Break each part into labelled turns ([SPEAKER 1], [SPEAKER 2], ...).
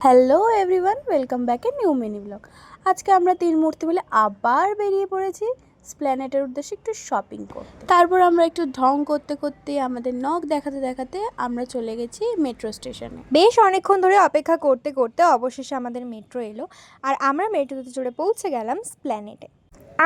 [SPEAKER 1] Hello everyone, welcome back a new mini blog. আজকে আমরা তিন মূর্তি মিলে আবার বেরিয়ে পড়েছি স্প্ল্যানেটের উদ্দেশ্যে একটু শপিং করতে। তারপর আমরা একটু ঢং করতে করতে আমাদের নখ দেখাতে দেখাতে আমরা চলে গেছি মেট্রো স্টেশনে।
[SPEAKER 2] বেশ অনেকক্ষণ ধরে অপেক্ষা করতে করতে অবশেষে আমাদের মেট্রো এলো আর আমরা মেট্রোতে চড়ে পৌঁছে গেলাম স্প্ল্যানেটে।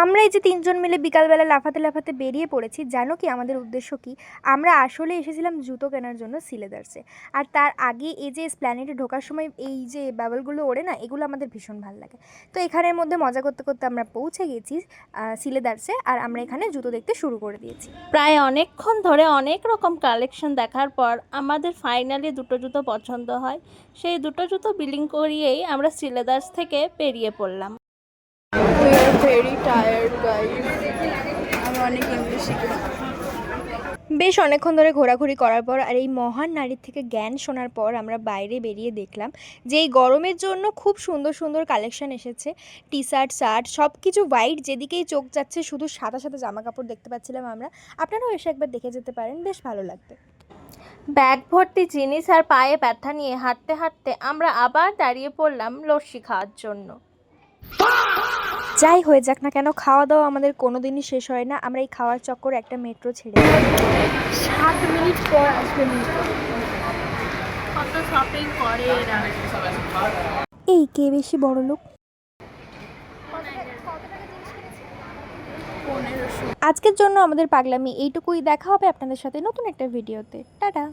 [SPEAKER 2] আমরা এই যে তিনজন মিলে বিকালবেলা লাফাতে লাফাতে বেরিয়ে পড়েছি। জানো কি আমাদের উদ্দেশ্য কি? আমরা আসলে এসেছিলাম জুতো কেনার জন্য সিলেদার্সে। আর তার আগে এই যে স্প্ল্যানেটে ঢোকার সময় এই যে বাবলগুলো ওড়ে না, এগুলো আমাদের ভীষণ ভালো লাগে। তো এখানের মধ্যে মজা করতে করতে আমরা পৌঁছে গেছি সিলেদার্সে, আর আমরা এখানে জুতো দেখতে শুরু করে দিয়েছি।
[SPEAKER 3] প্রায় অনেকক্ষণ ধরে অনেক রকম কালেকশন দেখার পর আমাদের ফাইনালি দুটো জুতো পছন্দ হয়। সেই দুটো জুতো বিলিং করিয়েই আমরা সিলেদার্স থেকে বেরিয়ে পড়লাম।
[SPEAKER 1] We are very tired guys. আমি অনেক ইংলিশ শিখেছি।
[SPEAKER 2] বেশ অনেকক্ষণ ধরে ঘোরাঘুরি করার পর আর এই মহান নারীর থেকে জ্ঞান শোনার পর আমরা বাইরে বেরিয়ে দেখলাম যে এই গরমের জন্য খুব সুন্দর সুন্দর কালেকশন এসেছে। টি শার্ট, শার্ট সব কিছু হোয়াইট, যেদিকেই চোখ যাচ্ছে শুধু সাদা সাদা জামা কাপড় দেখতে পাচ্ছিলাম আমরা। আপনারাও এসে একবার দেখে যেতে পারেন, বেশ ভালো লাগবে।
[SPEAKER 3] ব্যাগ ভর্তি জিনিস আর পায়ে ব্যথা নিয়ে হাঁটতে হাঁটতে আমরা আবার দাঁড়িয়ে পড়লাম লস্যি খাওয়ার জন্য।
[SPEAKER 2] যাই হয়ে যাক না কেন, খাওয়া দাওয়া আমাদের কোনো দিনই শেষ হয় না। আমরা এই খাওয়ার চক্করে একটা মেট্রো ছেড়ে
[SPEAKER 1] 7 মিনিট পর আসবে মেট্রো।
[SPEAKER 3] কত শপিং করে এরা।
[SPEAKER 2] এই কে বেশি বড় লোক। আজকের জন্য আমাদের পাগলামি এইটুকুই। দেখা হবে আপনাদের সাথে নতুন একটা ভিডিওতে। টাটা।